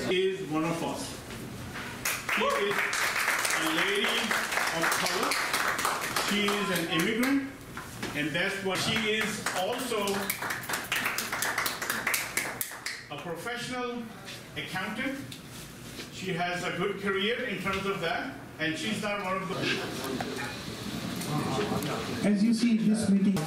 is one of us. She is a lady of color. She is an immigrant, and that's what she is. Also a professional accountant. She has a good career in terms of that, and she's not one of the... As you see this meeting,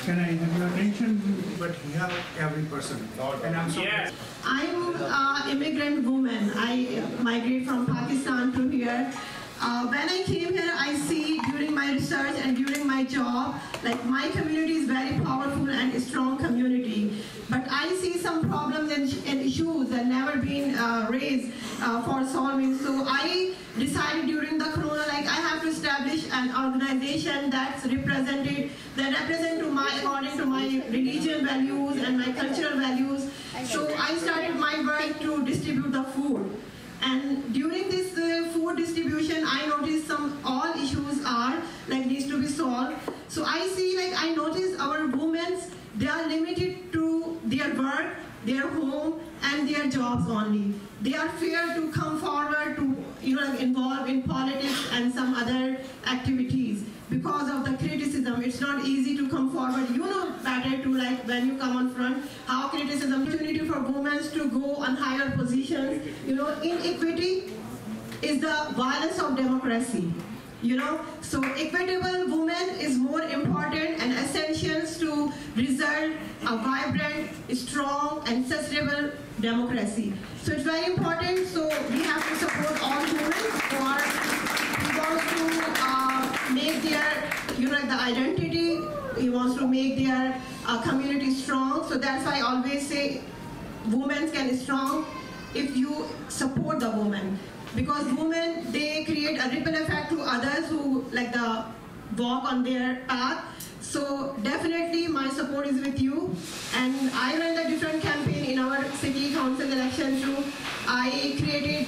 can I have your attention? But help every person. And I'm so Yes. I'm an immigrant woman. I migrated from Pakistan to here. When I came here, I see during my research and during my job, like my community is very powerful and a strong community. But I see some problems and issues that never been raised for solving. So I decided during the Corona, like I have to establish an organization that's represent according to my religion values and my cultural values. So I started my work to distribute the food. And during this food distribution, I noticed all issues are like needs to be solved. So I noticed our women, they are limited to their work, their home, and their jobs only. They are feared to come forward to involve in politics and some other activities because of the criticism. It's not easy to come forward. You know better to when you come on front how criticism. Opportunity for women to go on higher positions. Inequity is the violence of democracy. So equitable women is more important and essential to result a vibrant, strong, and sustainable democracy. So it's very important. So we have to support all women who want to make their, the identity. He wants to make their community strong. So that's why I always say, women can strong if you support the woman. Because women, they create a ripple effect to others who walk on their path. So definitely my support is with you. And I ran a different campaign in our city council election too. I created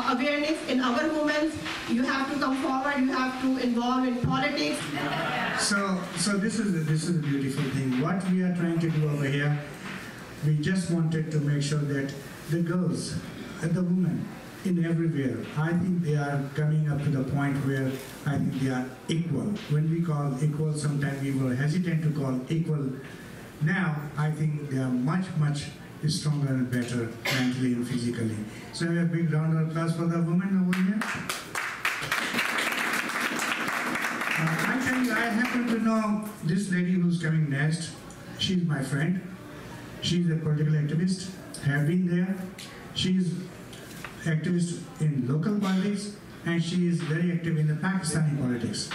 awareness in our women. You have to come forward, you have to involve in politics. So this is a beautiful thing. What we are trying to do over here, we just wanted to make sure that the girls and the women in everywhere, I think they are coming up to the point where I think they are equal. When we call equal, sometimes we were hesitant to call equal. Now, I think they are much, much stronger and better mentally and physically. So a big round of applause for the women over here. I tell you, I happen to know this lady who's coming next. She's my friend. She's a political activist, have been there. She's activist in local politics, and she is very active in the Pakistani politics.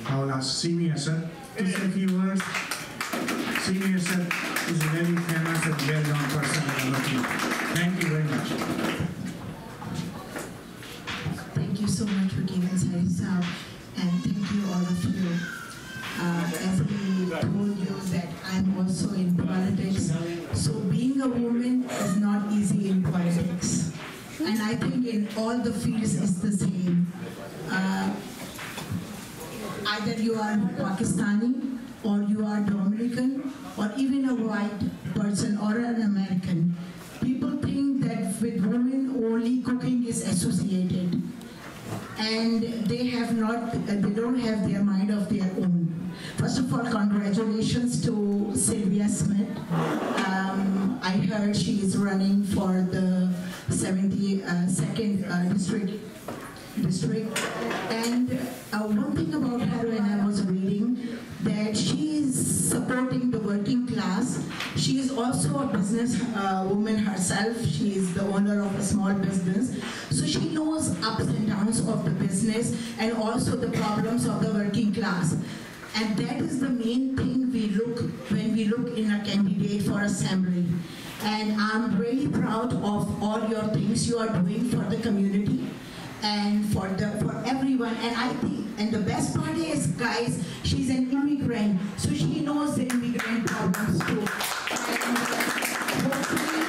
I will ask Silvia sir to say a few words. Silvia sir is a very famous and well-known person in our team. Thank you very much. Thank you so much for giving Sarisa, and thank you all of you. As he told you that I'm also in politics, so being a woman is not easy in politics. And I think in all the fields it's the same. Either you are Pakistani, or you are Dominican, or even a white person or an American. People think that with women only cooking is associated. And they don't have their mind of their own. First of all, congratulations to Silvia Smith. I heard she is running for the 72nd district. And one thing about her, when I was reading, that she is supporting the working class. She is also a business woman herself. She is the owner of a small business. So she knows ups and downs of the business and also the problems of the working class. And that is the main thing we look when we look in a candidate for assembly. And I'm really proud of all your things you are doing for the community and for everyone. And I think, and the best part is, guys, she's an immigrant, so she knows the immigrant problems too. And hopefully,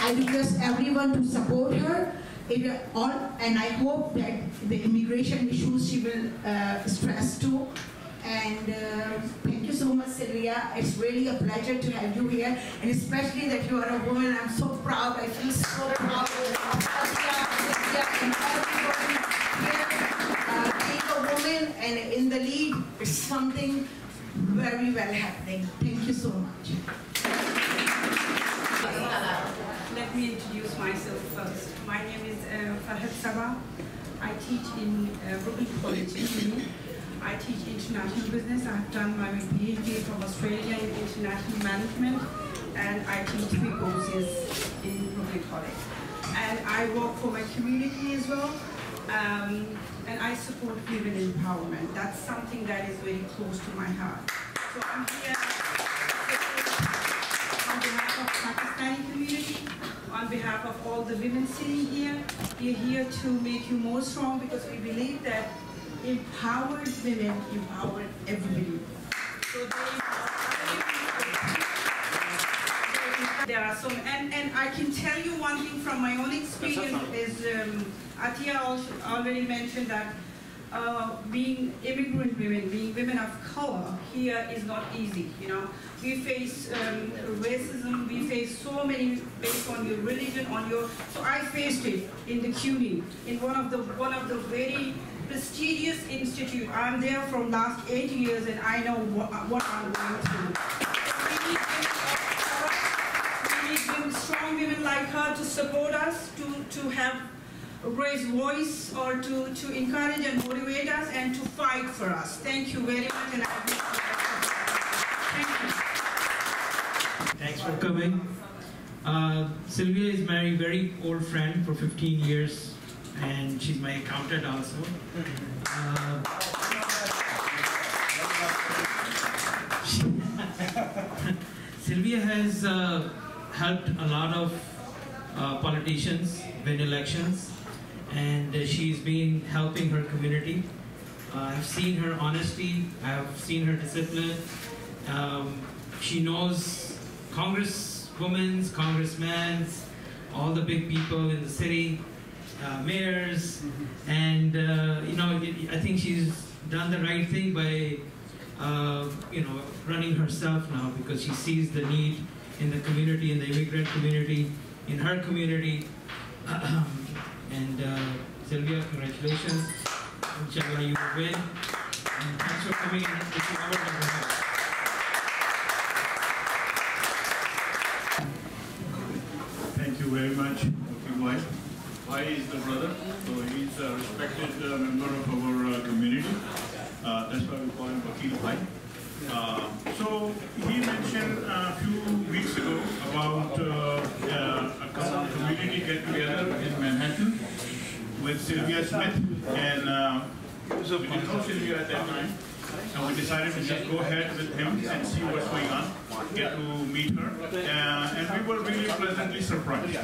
I request everyone to support her. And I hope that the immigration issues she will stress too. And thank you so much, Silvia. It's really a pleasure to have you here, and especially that you are a woman. I'm so proud. I feel so proud of Silvia and everybody here. Being a woman and in the lead is something very well happening. Thank you so much. Let me introduce myself first. My name is Farhad Sabah. I teach in Brooklyn College in Sydney. I teach international business. I've done my PhD from Australia in international management, and I teach 3 courses in Brooklyn College. And I work for my community as well, and I support women empowerment. That's something that is very close to my heart. So I'm here on behalf of Pakistani community, on behalf of all the women sitting here. We're here to make you more strong because we believe that empowered women empower everybody. So there are some, and I can tell you one thing from my own experience is Atia already mentioned that being immigrant women, being women of color here is not easy. You know, we face racism, we face so many based on your religion, on your. So I faced it in the CUNY, in one of the very prestigious institute. I'm there from last 8 years, and I know what I'm going through. We need strong women like her to support us, to have raise voice, or to encourage and motivate us, and to fight for us. Thank you very much, and thank you. Thanks for coming. Silvia is my very old friend for 15 years, and she's my accountant also. Silvia has helped a lot of politicians win elections, and she's been helping her community. I've seen her honesty, I've seen her discipline. She knows congresswomen, congressmen, all the big people in the city, mayors, and you know, I think she's done the right thing by you know, running herself now, because she sees the need in the community, in the immigrant community, in her community. And Silvia, congratulations. Inshallah, you will win. And thanks for coming in. This is our number. Thank you very much. Okay, Why is the brother? So he's a respected member of our community. That's why we call him Vakil Bhai. So he mentioned a few weeks ago about a community get-together in Manhattan with Silvia Smith, and we didn't know Silvia at that time, and we decided to just go ahead with him and see what's going on, get to meet her, and we were really pleasantly surprised.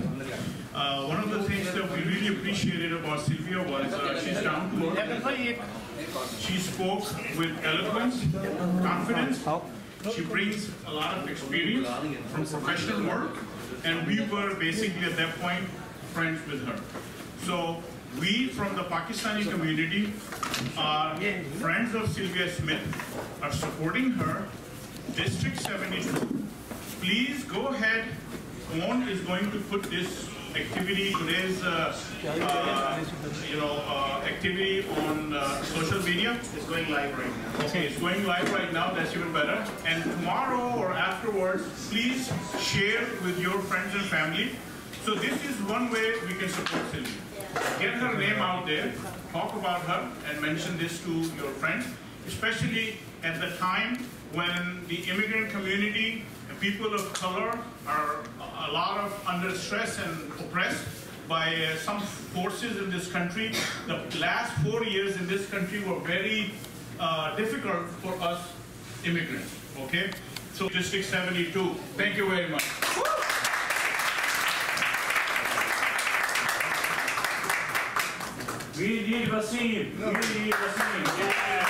One of the things that we really appreciated about Silvia was she's down to earth. She spoke with eloquence, confidence. She brings a lot of experience from professional work, and we were basically at that point friends with her. So we from the Pakistani community are friends of Silvia Smith, are supporting her. District 72, please go ahead. Owen is going to put this activity, today's activity on social media. It's going live right now. Okay, it's going live right now. That's even better. And tomorrow or afterwards, please share with your friends and family. So this is one way we can support Silvia. Get her name out there, talk about her, and mention this to your friends, especially at the time when the immigrant community and people of color are a lot of under stress and oppressed by some forces in this country. The last 4 years in this country were very difficult for us immigrants, okay? So District 72, thank you very much. We need Wasim. We need Wasim. Yeah.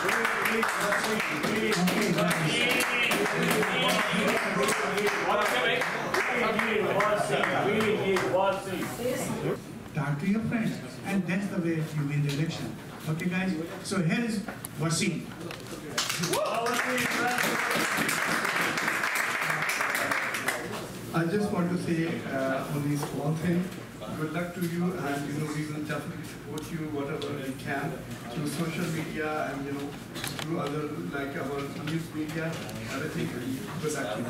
We need Wasim. We need Wasim. Talk to your friends, and that's the way you win the election. Okay, guys? So here is Wasim. I just want to say only small thing. Good luck to you, and we will definitely support you whatever we can through social media and through other like our news media. Everything. Good luck to you.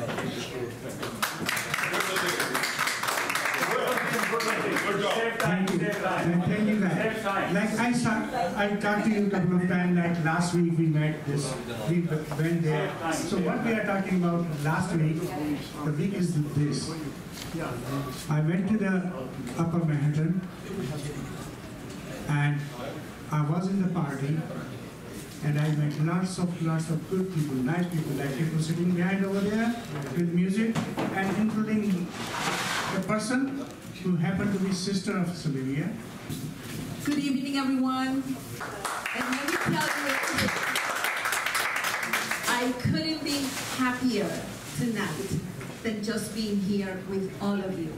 Thank you. Thank you guys. Like I talked to you a couple of times, like last week we met we went there. So what we are talking about last week, the week is this. I went to the Upper Manhattan and I was in the party and I met lots of good people, nice people, like people sitting behind over there with music, and including the person who happened to be sister of Silvia. Good evening, everyone. And let me tell you, I couldn't be happier tonight than just being here with all of you.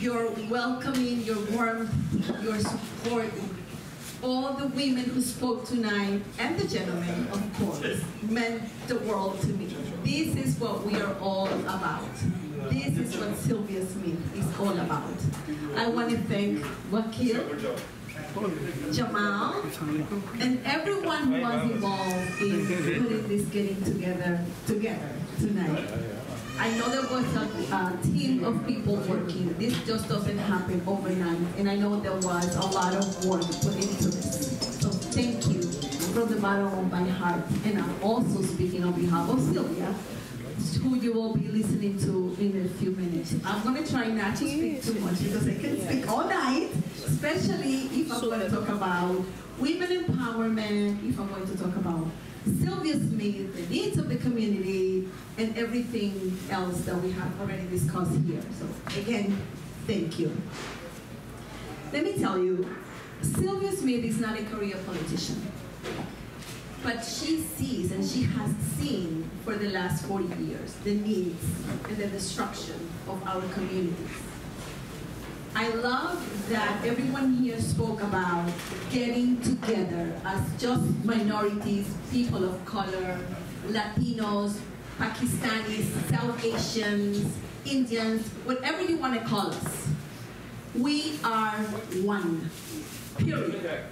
Your welcoming, your warmth, your support, all the women who spoke tonight, and the gentlemen, of course, meant the world to me. This is what we are all about. This is what Silvia Smith is all about. I want to thank Wakil, Jamal, and everyone who was involved in putting this getting together tonight. I know there was a team of people working. This just doesn't happen overnight, and I know there was a lot of work put into this. So thank you from the bottom of my heart. And I'm also speaking on behalf of Silvia, who you will be listening to in a few minutes. I'm going to try not to speak too much because I can speak all night, especially if I'm going to talk about women empowerment, if I'm going to talk about Silvia Smith, the needs of the community, and everything else that we have already discussed here. So again, thank you. Let me tell you, Silvia Smith is not a career politician, but she sees and she has seen for the last 40 years the needs and the destruction of our communities. I love that everyone here spoke about getting together as just minorities, people of color, Latinos, Pakistanis, South Asians, Indians, whatever you want to call us. We are one, period.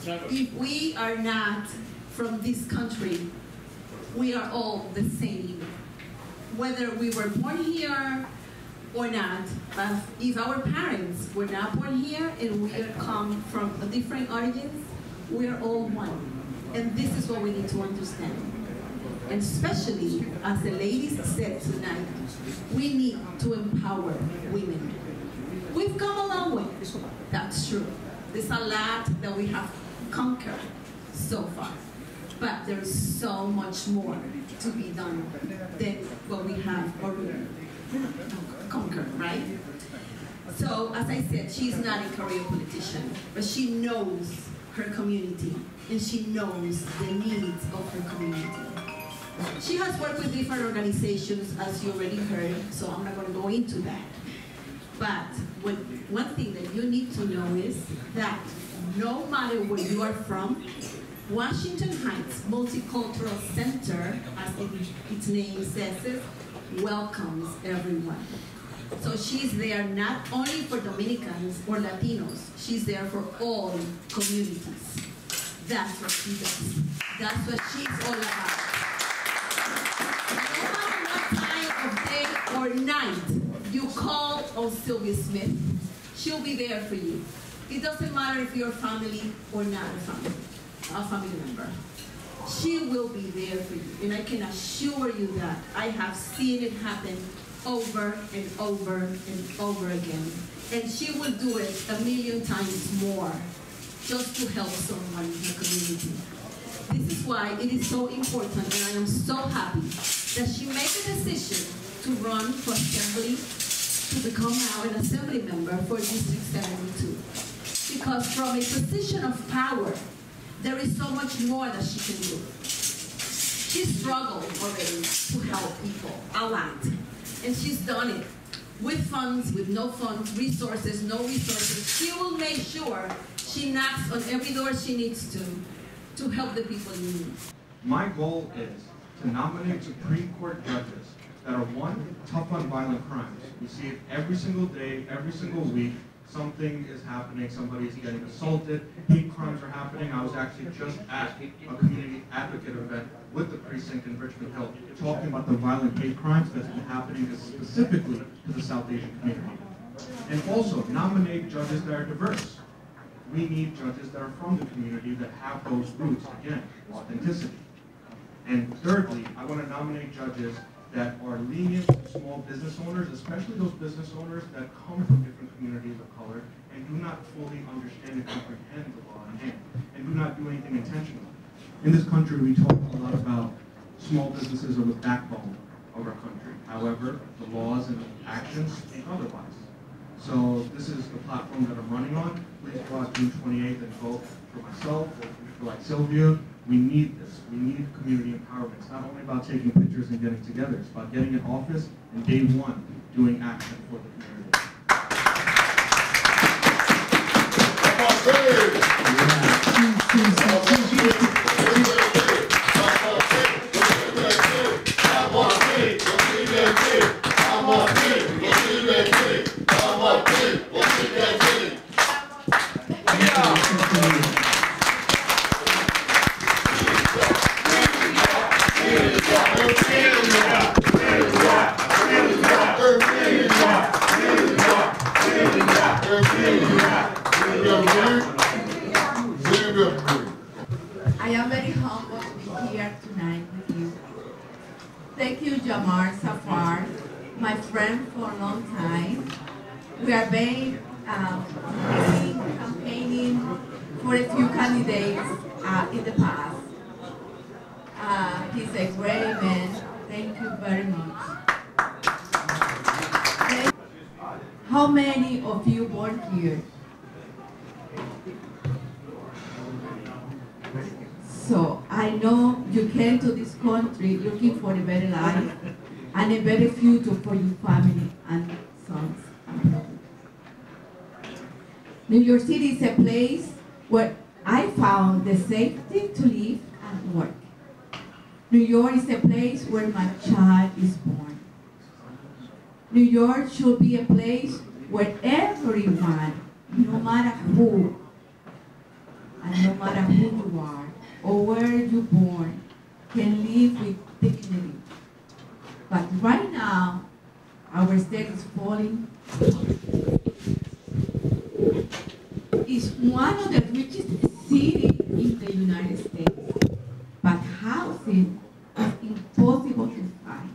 If we are not from this country, we are all the same. Whether we were born here or not, if our parents were not born here and we come from a different origins, we are all one. And this is what we need to understand. And especially, as the ladies said tonight, we need to empower women. We've come a long way, that's true. There's a lot that we have conquered so far. But there's so much more to be done than what we have already conquered, right? So, as I said, she's not a career politician, but she knows her community, and she knows the needs of her community. She has worked with different organizations, as you already heard, so I'm not going to go into that. But one thing that you need to know is that no matter where you are from, Washington Heights Multicultural Center, as its name says, welcomes everyone. So she's there not only for Dominicans or Latinos, she's there for all communities. That's what she does. That's what she's all about. No matter what time of day or night you call on Silvia Smith, she'll be there for you. It doesn't matter if you're family or not a family member. She will be there for you. And I can assure you that I have seen it happen over and over and over again. And she will do it 1,000,000 times more just to help someone in the community. This is why it is so important, and I am so happy that she made the decision to run for assembly, to become now an assembly member for District 72. Because from a position of power, there is so much more that she can do. She struggled already to help people a lot. And she's done it with funds, with no funds, resources, no resources. She will make sure She knocks on every door she needs to help the people in need. My goal is to nominate Supreme Court judges that are, one, tough on violent crimes. We see it every single day, every single week. Something is happening, somebody is getting assaulted, hate crimes are happening. I was actually just at a community advocate event with the precinct in Richmond Hill talking about the violent hate crimes that's been happening specifically to the South Asian community. And also, nominate judges that are diverse. We need judges that are from the community that have those roots, again, authenticity. And thirdly, I want to nominate judges that are lenient to small business owners, especially those business owners that come from different communities of color and do not fully understand and comprehend the law in hand, and do not do anything intentionally. In this country, we talk a lot about small businesses are the backbone of our country. However, the laws and actions speak otherwise. So this is the platform that I'm running on. Please go out June 28th and vote for myself, for like Silvia. We need this. We need community empowerment. It's not only about taking pictures and getting together. It's about getting in office and day one doing action for the community. I am very humbled to be here tonight with you. Thank you, Jamar Safar, my friend for a long time. We have been campaigning for a few candidates in the past. He's a great man. Thank you very much. How many of you born here? So I know you came to this country looking for a better life and a better future for your family and sons and daughters. New York City is a place where I found the safety to live and work. New York is a place where my child is born. New York should be a place where everyone, no matter who, and no matter who you are, or where you're born, can live with dignity. But right now, our state is falling. It's one of the richest cities in the United States, but housing is impossible to find.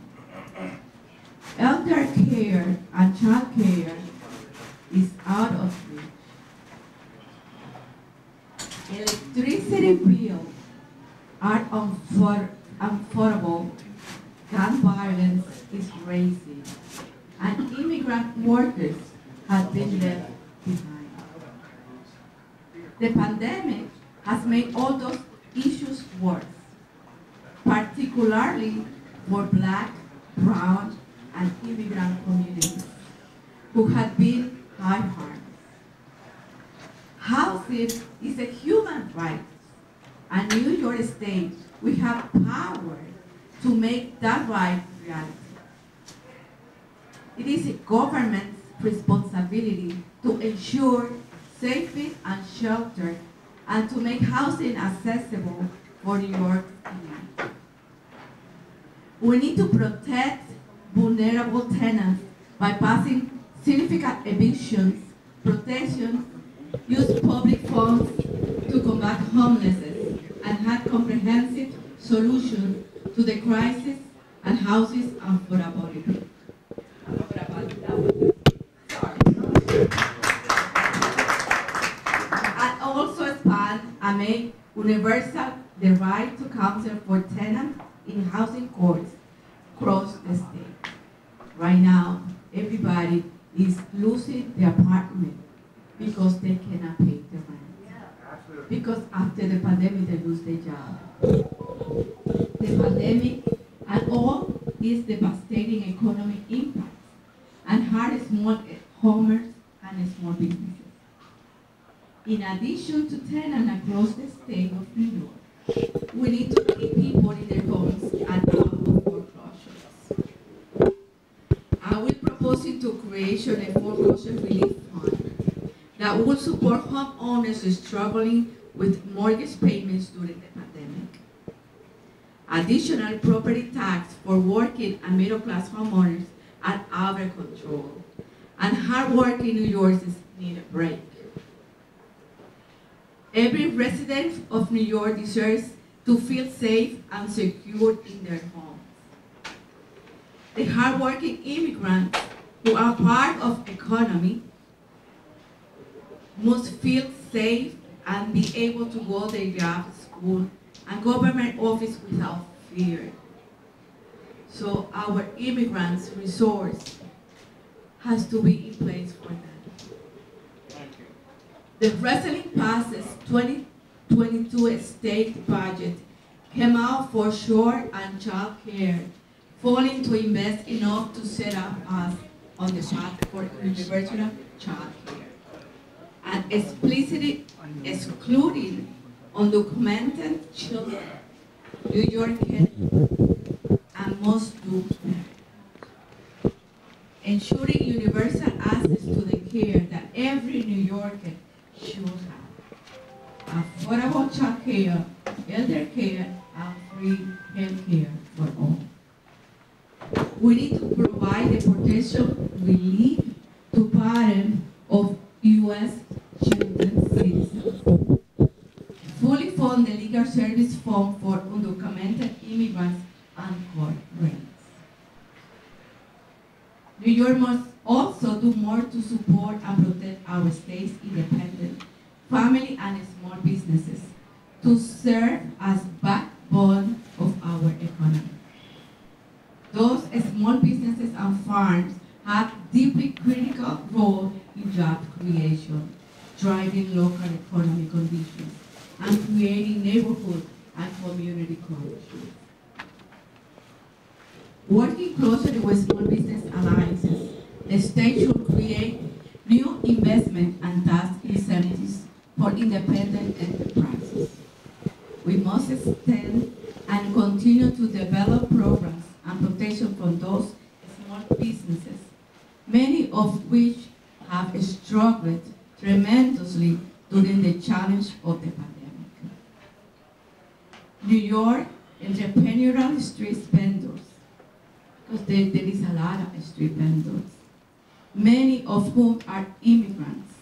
Elder care and child care is out of reach. Electricity bills are unaffordable, gun violence is rising, and immigrant workers have been left behind. The pandemic has made all those issues worse, particularly for Black, brown, and immigrant communities who have been hard harmed. Housing is a human right, and New York State, we have power to make that right reality. It is a government's responsibility to ensure safety and shelter and to make housing accessible for New York City. We need to protect vulnerable tenants by passing significant evictions, protections, use public funds to combat homelessness, and have comprehensive solutions to the crisis and houses affordability. And also expand and make universal the right to counsel for tenants in housing courts across the state. Right now, everybody is losing their apartment because they cannot pay the rent. Because after the pandemic, they lose their job. The pandemic and all is devastating economic impacts and hurt small homers and small businesses. In addition to tenants across the state of New York, we need to keep people in their homes and out of foreclosures. I will propose to creation a foreclosure relief fund that will support homeowners struggling with mortgage payments during the pandemic. Additional property tax for working and middle-class homeowners are out of control, and hard-working New Yorkers need a break. Every resident of New York deserves to feel safe and secure in their homes. The hard-working immigrants who are part of the economy must feel safe and be able to go to their job, school, and government office without fear. So our immigrants' resource has to be in place for that. Thank you. The recently passed 2022 state budget came out for short and child care, failing to invest enough to set up us on the path for universal child care, and explicitly excluding undocumented children. New York can and must do better. Ensuring universal access to the care that every New Yorker should have. Affordable child care, elder care, and free health care for all. We need to provide the potential relief to parents of U.S. children citizens. Fully fund the legal service fund for undocumented immigrants and court rates. New York must also do more to support and protect our state's independent family and small businesses to serve as backbone of our economy. Those small businesses and farms have deeply critical role in job creation, driving local economic conditions, and creating neighborhood and community cohesion. Working closely with small business alliances, the state should create new investment and tax incentives for independent enterprises. We must extend and continue to develop programs and protection from those small businesses, many of which have struggled tremendously during the challenge of the pandemic. New York entrepreneurial street vendors, because there is a lot of street vendors, many of whom are immigrants,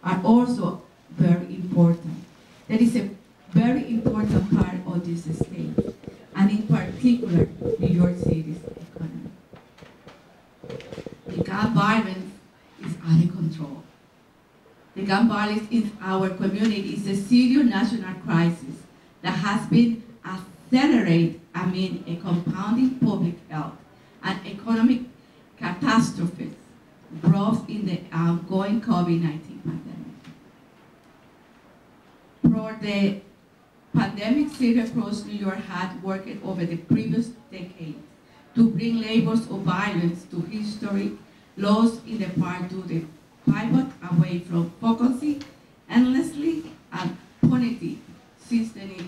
are also very important. That is a very important part of this state, and in particular, New York City's economy. The gun violence is out of control. The gun violence in our community is a serious national crisis that has been accelerated amid a compounding public health and economic catastrophes brought in the ongoing COVID-19 pandemic. For the pandemic, City across New York had worked over the previous decade to bring labels of violence to history lost in the part to the pivot away from focusing endlessly on punitive systemic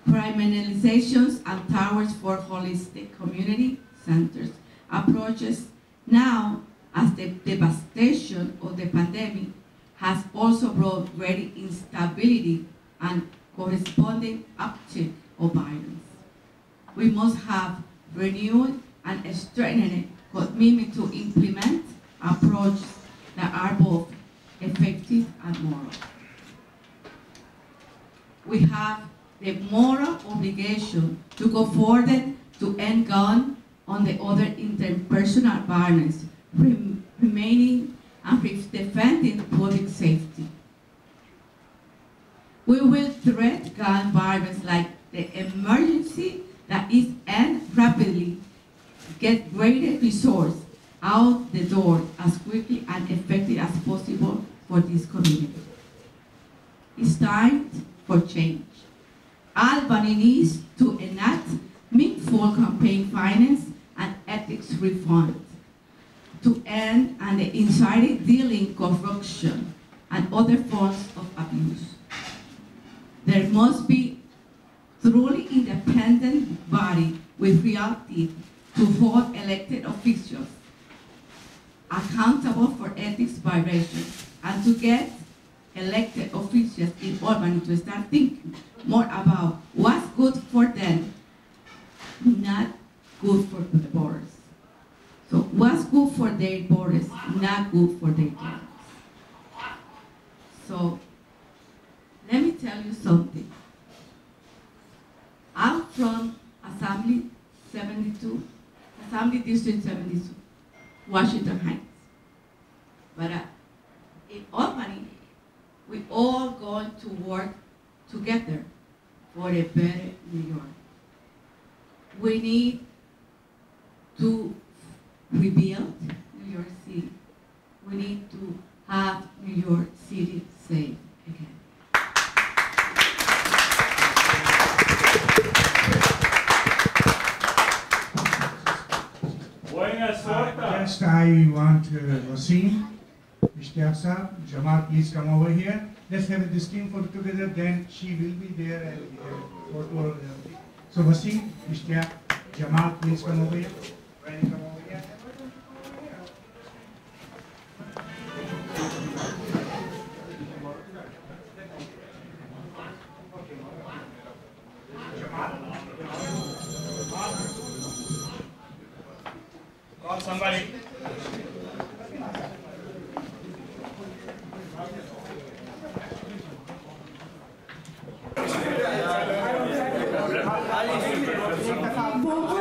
criminalizations and towers for holistic community centers approaches now, as the devastation of the pandemic has also brought great instability and corresponding uptick of violence. We must have renewed and strengthened commitment to implement approaches that are both effective and moral. We have the moral obligation to go further to end gun on the other interpersonal violence, remaining and defending public safety. We will treat gun violence like the emergency that is end rapidly, get greater resource out the door as quickly and effectively as possible for this community. It's time for change. Albany needs to enact meaningful campaign finance and ethics reforms to end and the insider dealing, corruption, and and other forms of abuse. There must be truly independent body with real teeth to hold elected officials accountable for ethics violations and to get elected officials in Albany to start thinking more about what's good for them, not good for the voters. So what's good for their voters, not good for their voters. So let me tell you something. I'm from Assembly 72, Assembly District 72, Washington Heights. But in Albany, we all going to work together for a better New York. We need to rebuild New York City. We need to have New York City safe again. Next, I want Wasim, Ishtiyaq Saab, Jamal, please come over here. Let's have this team photo together, then she will be there and photo. So Wasim, Ishtiyaq, Jamal, please come over here. Rani, come over here. Call somebody. बहुत